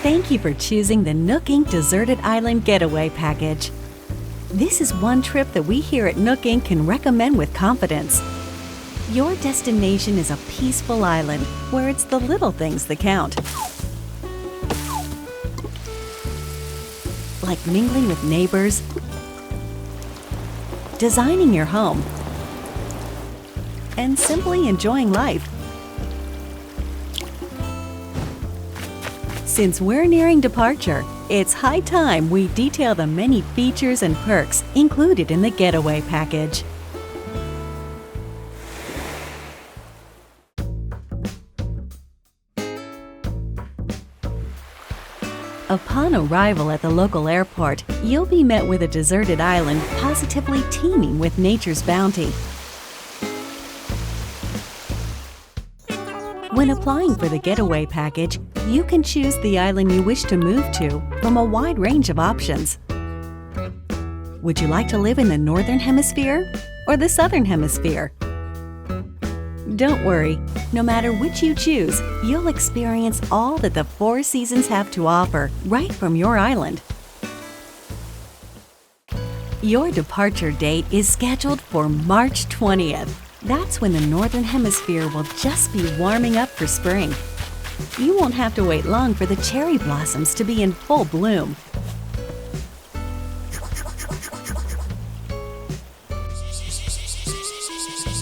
Thank you for choosing the Nook Inc. Deserted Island Getaway Package. This is one trip that we here at Nook Inc. can recommend with confidence. Your destination is a peaceful island where it's the little things that count. Like mingling with neighbors, designing your home, and simply enjoying life. Since we're nearing departure, it's high time we detail the many features and perks included in the Getaway Package. Upon arrival at the local airport, you'll be met with a deserted island positively teeming with nature's bounty. When applying for the Getaway Package, you can choose the island you wish to move to from a wide range of options. Would you like to live in the Northern Hemisphere or the Southern Hemisphere? Don't worry, no matter which you choose, you'll experience all that the 4 seasons have to offer right from your island. Your departure date is scheduled for March 20th. That's when the Northern Hemisphere will just be warming up for spring. You won't have to wait long for the cherry blossoms to be in full bloom.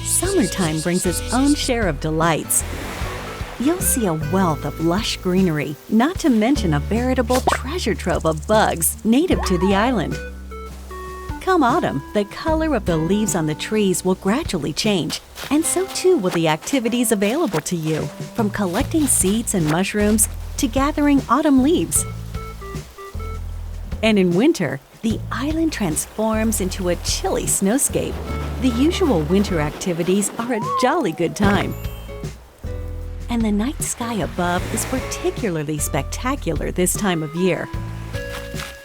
Summertime brings its own share of delights. You'll see a wealth of lush greenery, not to mention a veritable treasure trove of bugs native to the island. Come autumn, the color of the leaves on the trees will gradually change, and so too will the activities available to you, from collecting seeds and mushrooms to gathering autumn leaves. And in winter, the island transforms into a chilly snowscape. The usual winter activities are a jolly good time. And the night sky above is particularly spectacular this time of year.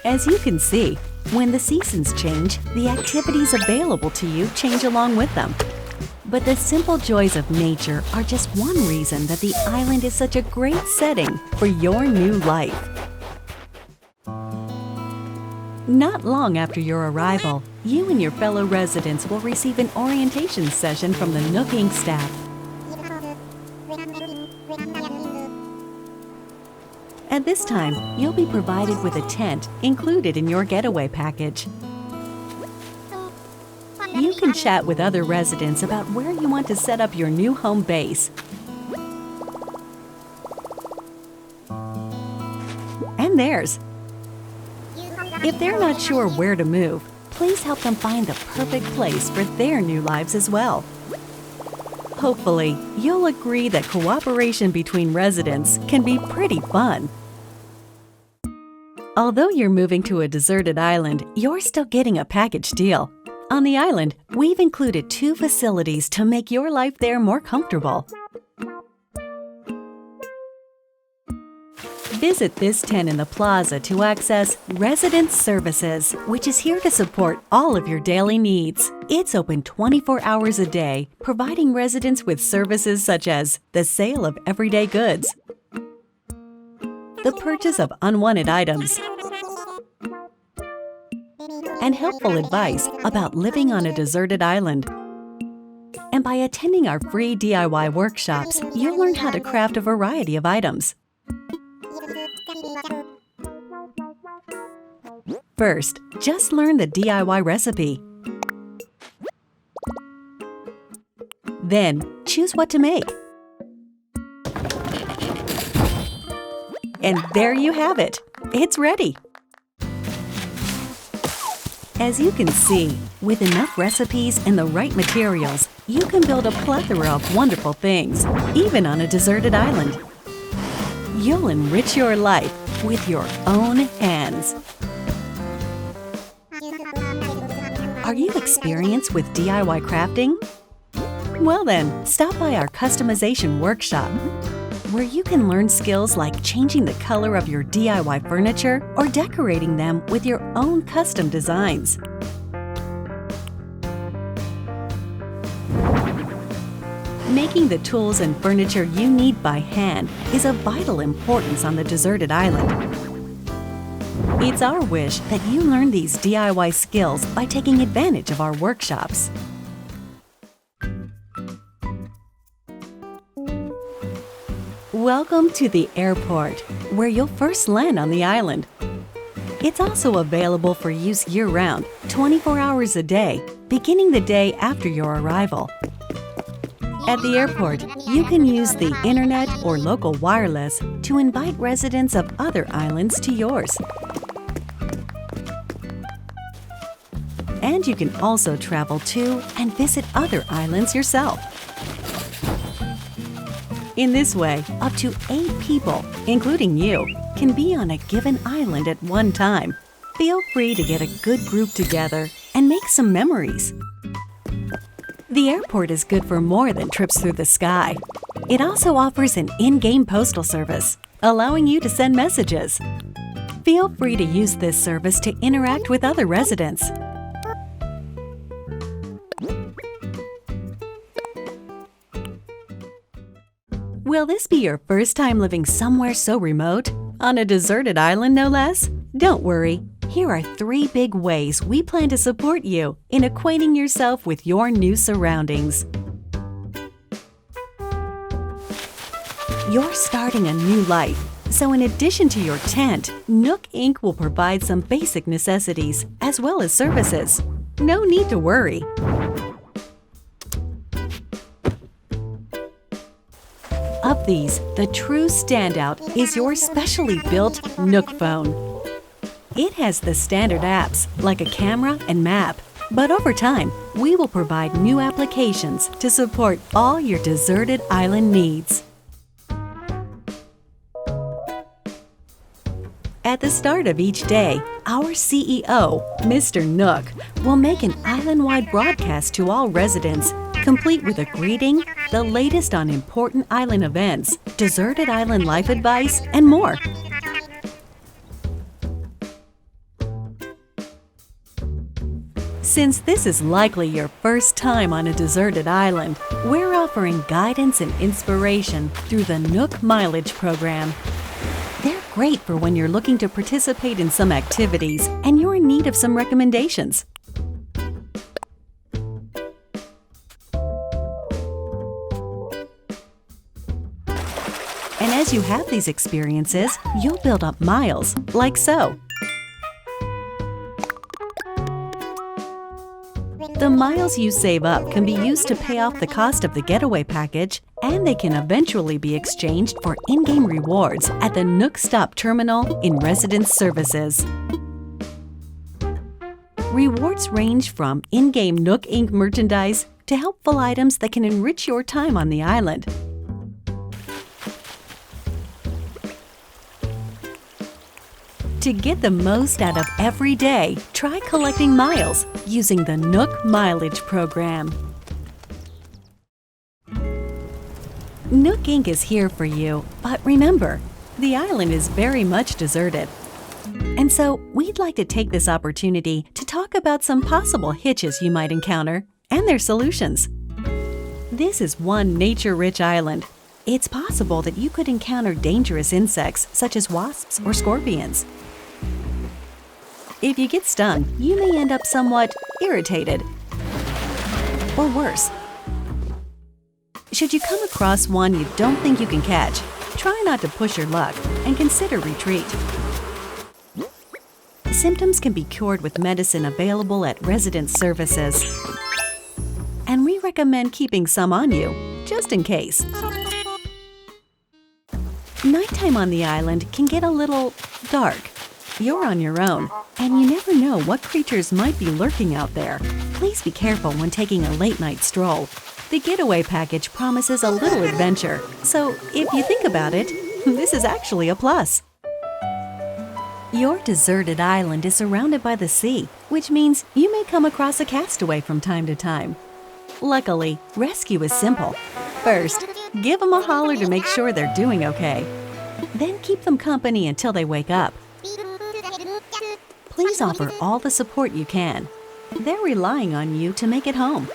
As you can see, when the seasons change, the activities available to you change along with them. But the simple joys of nature are just one reason that the island is such a great setting for your new life. Not long after your arrival, you and your fellow residents will receive an orientation session from the Nook Inc. staff. At this time, you'll be provided with a tent included in your getaway package. You can chat with other residents about where you want to set up your new home base. And theirs. If they're not sure where to move, please help them find the perfect place for their new lives as well. Hopefully, you'll agree that cooperation between residents can be pretty fun. Although you're moving to a deserted island, you're still getting a package deal. On the island, we've included 2 facilities to make your life there more comfortable. Visit this tent in the plaza to access Resident Services, which is here to support all of your daily needs. It's open 24 hours a day, providing residents with services such as the sale of everyday goods, the purchase of unwanted items, and helpful advice about living on a deserted island. And by attending our free DIY workshops, you'll learn how to craft a variety of items. First, just learn the DIY recipe. Then, choose what to make. And there you have it. It's ready. As you can see, with enough recipes and the right materials, you can build a plethora of wonderful things, even on a deserted island. You'll enrich your life with your own hands. Are you experienced with DIY crafting? Well then, stop by our customization workshop, where you can learn skills like changing the color of your DIY furniture or decorating them with your own custom designs. Making the tools and furniture you need by hand is of vital importance on the deserted island. It's our wish that you learn these DIY skills by taking advantage of our workshops. Welcome to the airport, where you'll first land on the island. It's also available for use year-round, 24 hours a day, beginning the day after your arrival. At the airport, you can use the internet or local wireless to invite residents of other islands to yours. And you can also travel to and visit other islands yourself. In this way, up to 8 people, including you, can be on a given island at one time. Feel free to get a good group together and make some memories. The airport is good for more than trips through the sky. It also offers an in-game postal service, allowing you to send messages. Feel free to use this service to interact with other residents. Will this be your first time living somewhere so remote? On a deserted island, no less? Don't worry. Here are 3 big ways we plan to support you in acquainting yourself with your new surroundings. You're starting a new life, so in addition to your tent, Nook Inc. will provide some basic necessities as well as services. No need to worry. Of these, the true standout is your specially built Nook phone. It has the standard apps like a camera and map, but over time, we will provide new applications to support all your deserted island needs. At the start of each day, our CEO, Mr. Nook, will make an island-wide broadcast to all residents, complete with a greeting, the latest on important island events, deserted island life advice, and more. Since this is likely your first time on a deserted island, we're offering guidance and inspiration through the Nook Mileage program. They're great for when you're looking to participate in some activities and you're in need of some recommendations. And as you have these experiences, you'll build up miles, like so. The miles you save up can be used to pay off the cost of the Getaway Package, and they can eventually be exchanged for in-game rewards at the Nook Stop Terminal in Residence Services. Rewards range from in-game Nook Inc. merchandise to helpful items that can enrich your time on the island. To get the most out of every day, try collecting miles using the Nook Mileage program. Nook Inc. is here for you, but remember, the island is very much deserted. And so, we'd like to take this opportunity to talk about some possible hitches you might encounter and their solutions. This is one nature-rich island. It's possible that you could encounter dangerous insects such as wasps or scorpions. If you get stung, you may end up somewhat irritated, or worse. Should you come across one you don't think you can catch, try not to push your luck and consider retreat. Symptoms can be cured with medicine available at resident services, and we recommend keeping some on you, just in case. Nighttime on the island can get a little dark. you're on your own, and you never know what creatures might be lurking out there. Please be careful when taking a late-night stroll. The Getaway Package promises a little adventure, so if you think about it, this is actually a plus. Your deserted island is surrounded by the sea, which means you may come across a castaway from time to time. Luckily, rescue is simple. First, give them a holler to make sure they're doing okay. Then keep them company until they wake up. Please offer all the support you can. They're relying on you to make it home.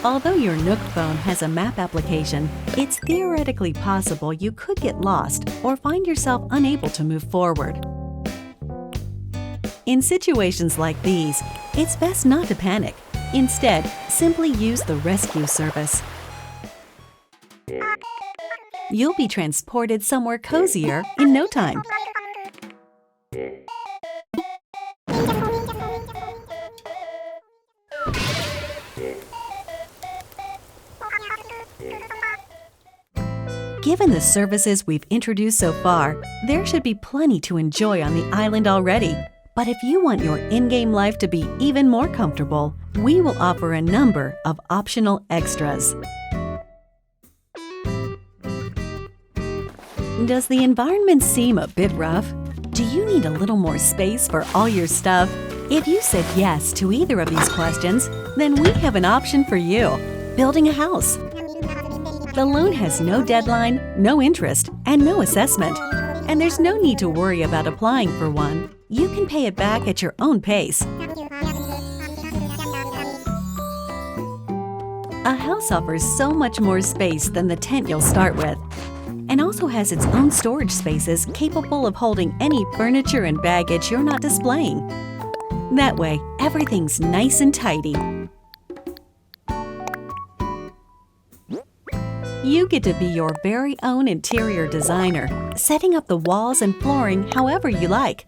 Although your Nook phone has a map application, it's theoretically possible you could get lost or find yourself unable to move forward. In situations like these, it's best not to panic. Instead, simply use the rescue service. You'll be transported somewhere cozier in no time. Given the services we've introduced so far, there should be plenty to enjoy on the island already. But if you want your in-game life to be even more comfortable, we will offer a number of optional extras. Does the environment seem a bit rough? Do you need a little more space for all your stuff? If you said yes to either of these questions, then we have an option for you: building a house. The loan has no deadline, no interest, and no assessment. And there's no need to worry about applying for one. You can pay it back at your own pace. A house offers so much more space than the tent you'll start with, and also has its own storage spaces capable of holding any furniture and baggage you're not displaying. That way, everything's nice and tidy. You get to be your very own interior designer, setting up the walls and flooring however you like.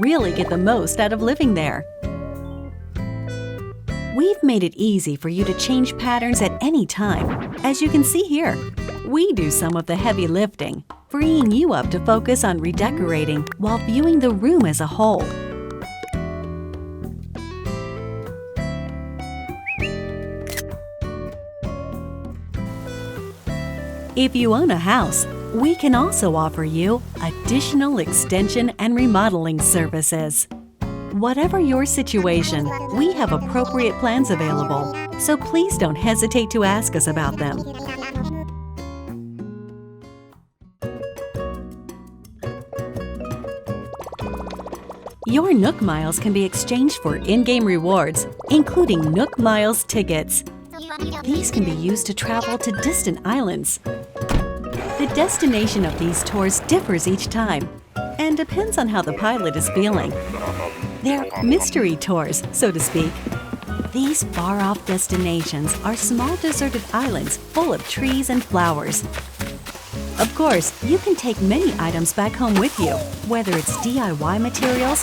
Really get the most out of living there. We've made it easy for you to change patterns at any time. As you can see here, we do some of the heavy lifting, freeing you up to focus on redecorating while viewing the room as a whole. If you own a house, we can also offer you additional extension and remodeling services. Whatever your situation, we have appropriate plans available, so please don't hesitate to ask us about them. Your Nook Miles can be exchanged for in-game rewards, including Nook Miles tickets. These can be used to travel to distant islands. The destination of these tours differs each time and depends on how the pilot is feeling. They're mystery tours, so to speak. These far-off destinations are small deserted islands full of trees and flowers. Of course, you can take many items back home with you, whether it's DIY materials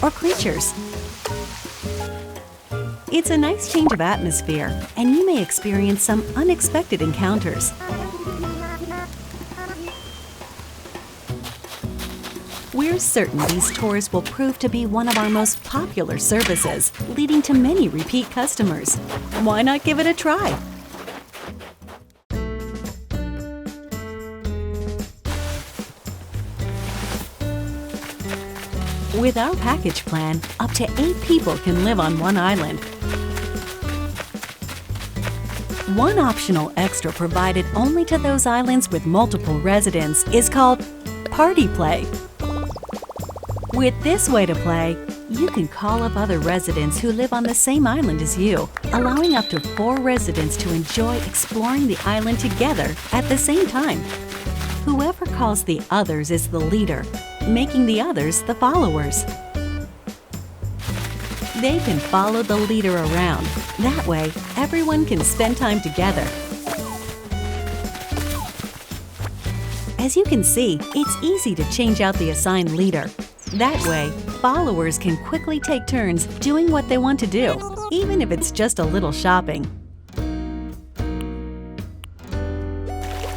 or creatures. It's a nice change of atmosphere, and you may experience some unexpected encounters. We're certain these tours will prove to be one of our most popular services, leading to many repeat customers. Why not give it a try? With our package plan, up to 8 people can live on one island. One optional extra provided only to those islands with multiple residents is called Party Play. With this way to play, you can call up other residents who live on the same island as you, allowing up to 4 residents to enjoy exploring the island together at the same time. Whoever calls the others is the leader, making the others the followers. They can follow the leader around. That way, everyone can spend time together. As you can see, it's easy to change out the assigned leader. That way, followers can quickly take turns doing what they want to do, even if it's just a little shopping.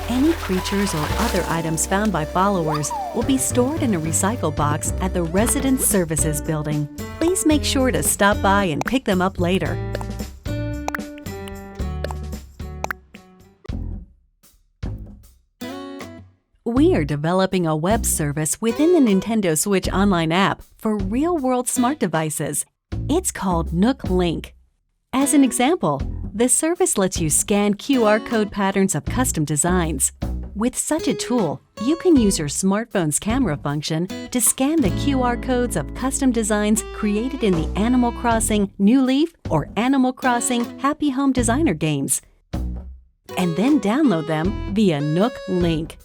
Any creatures or other items found by followers will be stored in a recycle box at the Resident Services Building. Please make sure to stop by and pick them up later. We are developing a web service within the Nintendo Switch Online app for real-world smart devices. It's called Nook Link. As an example, the service lets you scan QR code patterns of custom designs. With such a tool, you can use your smartphone's camera function to scan the QR codes of custom designs created in the Animal Crossing New Leaf or Animal Crossing Happy Home Designer games, and then download them via Nook Link.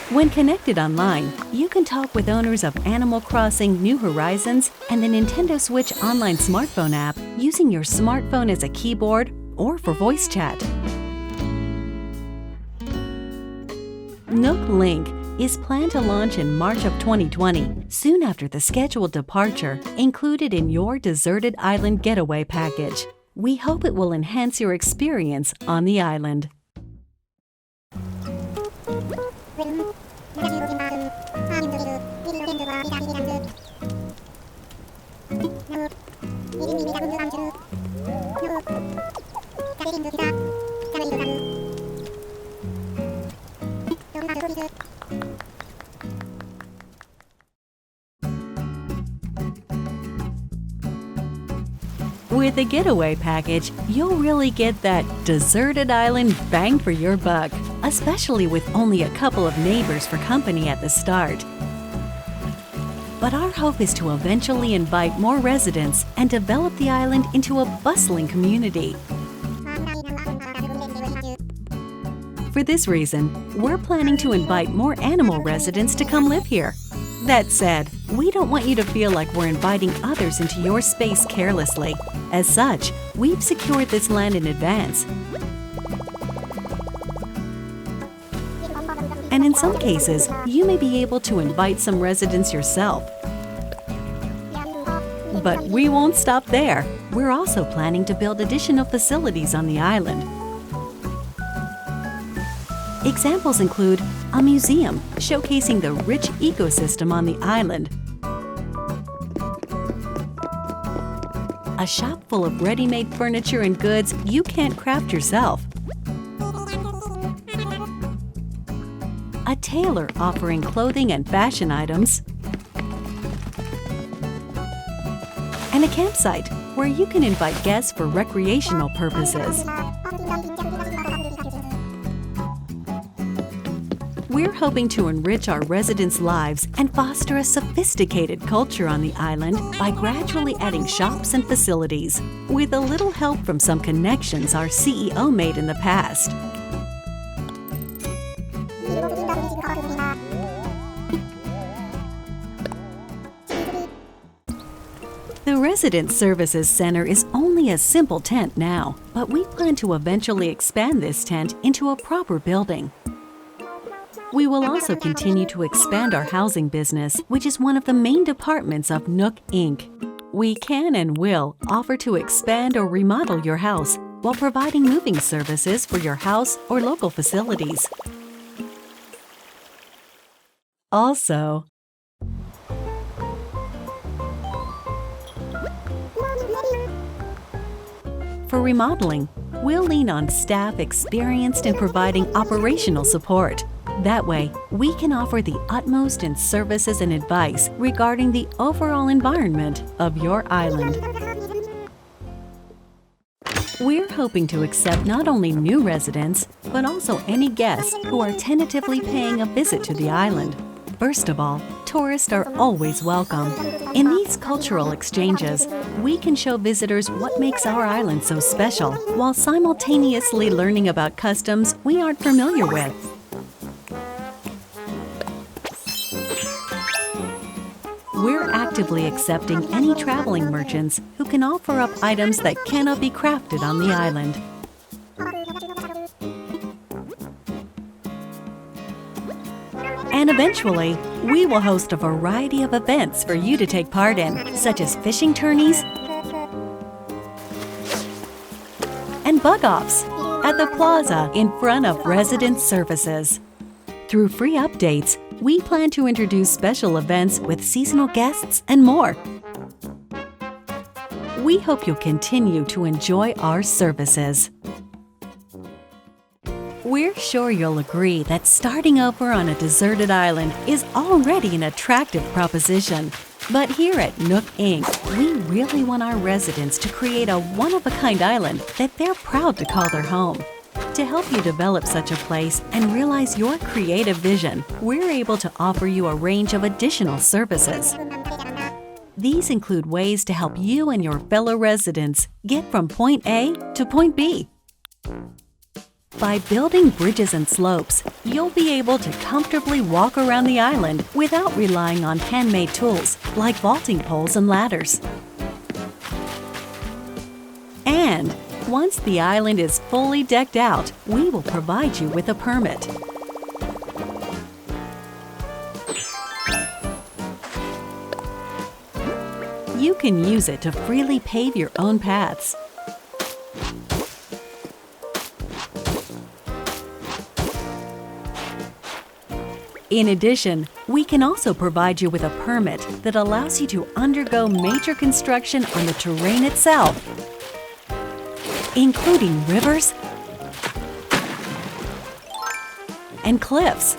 When connected online, you can talk with owners of Animal Crossing New Horizons and the Nintendo Switch Online smartphone app using your smartphone as a keyboard or for voice chat. Nook Link is planned to launch in March of 2020, soon after the scheduled departure included in your deserted island getaway package. We hope it will enhance your experience on the island. With the Getaway Package, you'll really get that deserted island bang for your buck, especially with only a couple of neighbors for company at the start. But our hope is to eventually invite more residents and develop the island into a bustling community. For this reason, we're planning to invite more animal residents to come live here. That said, we don't want you to feel like we're inviting others into your space carelessly. As such, we've secured this land in advance. And in some cases, you may be able to invite some residents yourself. But we won't stop there. We're also planning to build additional facilities on the island. Examples include a museum showcasing the rich ecosystem on the island, a shop full of ready-made furniture and goods you can't craft yourself, a tailor offering clothing and fashion items, and a campsite where you can invite guests for recreational purposes. We're hoping to enrich our residents' lives and foster a sophisticated culture on the island by gradually adding shops and facilities, with a little help from some connections our CEO made in the past. The Resident Services Center is only a simple tent now, but we plan to eventually expand this tent into a proper building. We will also continue to expand our housing business, which is one of the main departments of Nook Inc. We can and will offer to expand or remodel your house while providing moving services for your house or local facilities. Also, for remodeling, we'll lean on staff experienced in providing operational support. That way, we can offer the utmost in services and advice regarding the overall environment of your island. We're hoping to accept not only new residents, but also any guests who are tentatively paying a visit to the island. First of all, tourists are always welcome. In these cultural exchanges, we can show visitors what makes our island so special, while simultaneously learning about customs we aren't familiar with. We're actively accepting any traveling merchants who can offer up items that cannot be crafted on the island. And eventually, we will host a variety of events for you to take part in, such as fishing tourneys, bug-offs at the plaza in front of resident services. Through free updates, we plan to introduce special events with seasonal guests and more. We hope you'll continue to enjoy our services. We're sure you'll agree that starting over on a deserted island is already an attractive proposition. But here at Nook Inc., we really want our residents to create a one-of-a-kind island that they're proud to call their home. To help you develop such a place and realize your creative vision, we're able to offer you a range of additional services. These include ways to help you and your fellow residents get from point A to point B. By building bridges and slopes, you'll be able to comfortably walk around the island without relying on handmade tools like vaulting poles and ladders. And once the island is fully decked out, we will provide you with a permit. You can use it to freely pave your own paths. In addition, we can also provide you with a permit that allows you to undergo major construction on the terrain itself, including rivers and cliffs.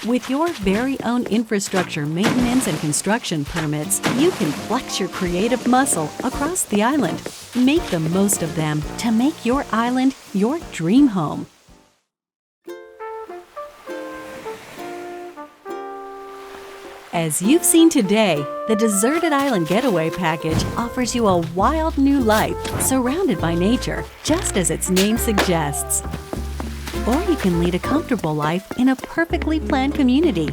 With your very own infrastructure maintenance and construction permits, you can flex your creative muscle across the island. Make the most of them to make your island your dream home. As you've seen today, the Deserted Island Getaway Package offers you a wild new life surrounded by nature, just as its name suggests. Or you can lead a comfortable life in a perfectly planned community.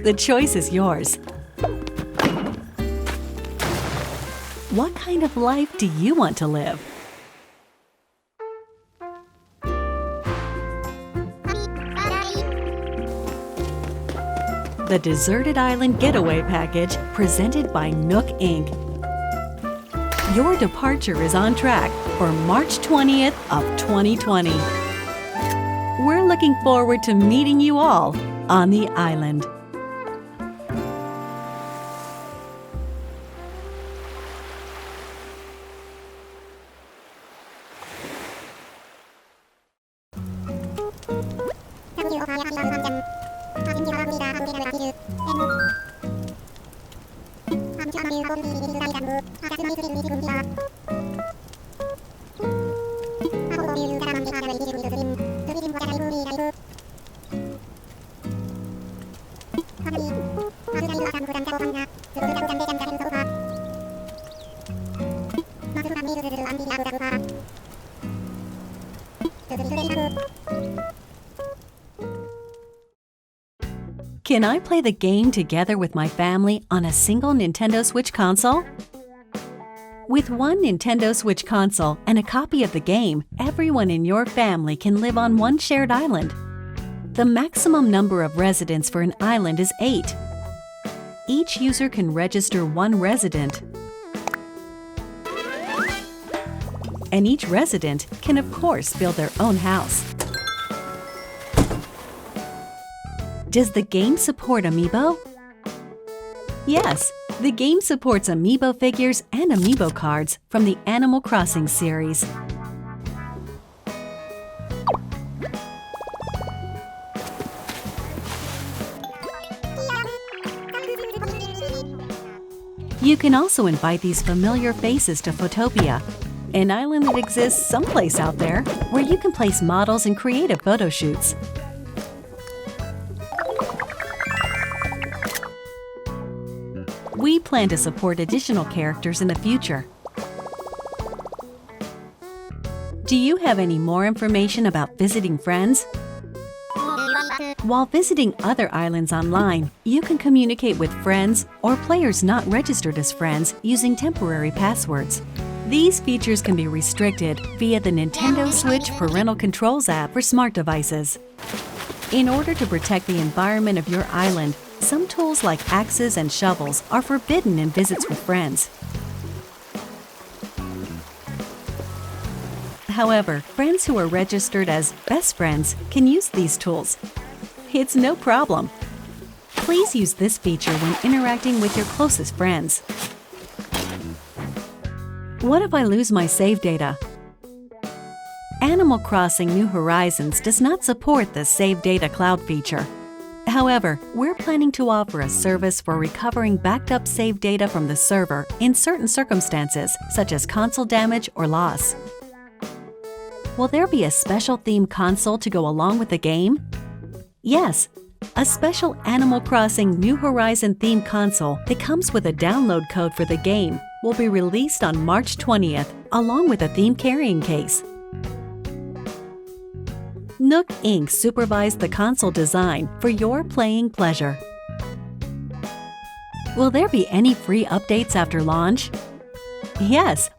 The choice is yours. What kind of life do you want to live? The Deserted Island Getaway Package, presented by Nook Inc. Your departure is on track for March 20th of 2020. We're looking forward to meeting you all on the island. Can I play the game together with my family on a single Nintendo Switch console? With one Nintendo Switch console and a copy of the game, everyone in your family can live on one shared island. The maximum number of residents for an island is 8. Each user can register one resident. And each resident can, of course, build their own house. Does the game support Amiibo? Yes, the game supports Amiibo figures and Amiibo cards from the Animal Crossing series. You can also invite these familiar faces to Photopia, an island that exists someplace out there where you can place models and creative photo shoots. We plan to support additional characters in the future. Do you have any more information about visiting friends? While visiting other islands online, you can communicate with friends or players not registered as friends using temporary passwords. These features can be restricted via the Nintendo Switch Parental Controls app for smart devices. In order to protect the environment of your island, some tools like axes and shovels are forbidden in visits with friends. However, friends who are registered as best friends can use these tools. It's no problem. Please use this feature when interacting with your closest friends. What if I lose my save data? Animal Crossing New Horizons does not support the Save Data Cloud feature. However, we're planning to offer a service for recovering backed-up save data from the server in certain circumstances, such as console damage or loss. Will there be a special theme console to go along with the game? Yes, a special Animal Crossing New Horizon theme console that comes with a download code for the game will be released on March 20th, along with a theme carrying case. Nook Inc. supervised the console design for your playing pleasure. Will there be any free updates after launch? Yes,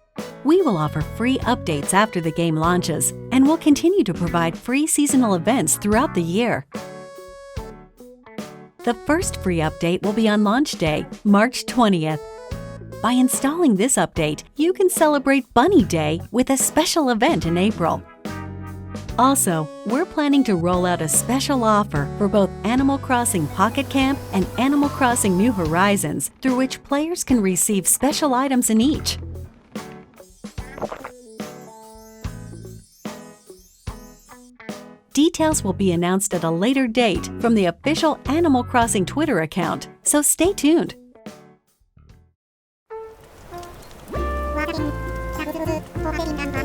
we will offer free updates after the game launches, and will continue to provide free seasonal events throughout the year. The first free update will be on launch day, March 20th. By installing this update, you can celebrate Bunny Day with a special event in April. Also, we're planning to roll out a special offer for both Animal Crossing Pocket Camp and Animal Crossing New Horizons, through which players can receive special items in each. Details will be announced at a later date from the official Animal Crossing Twitter account, so stay tuned. Welcome to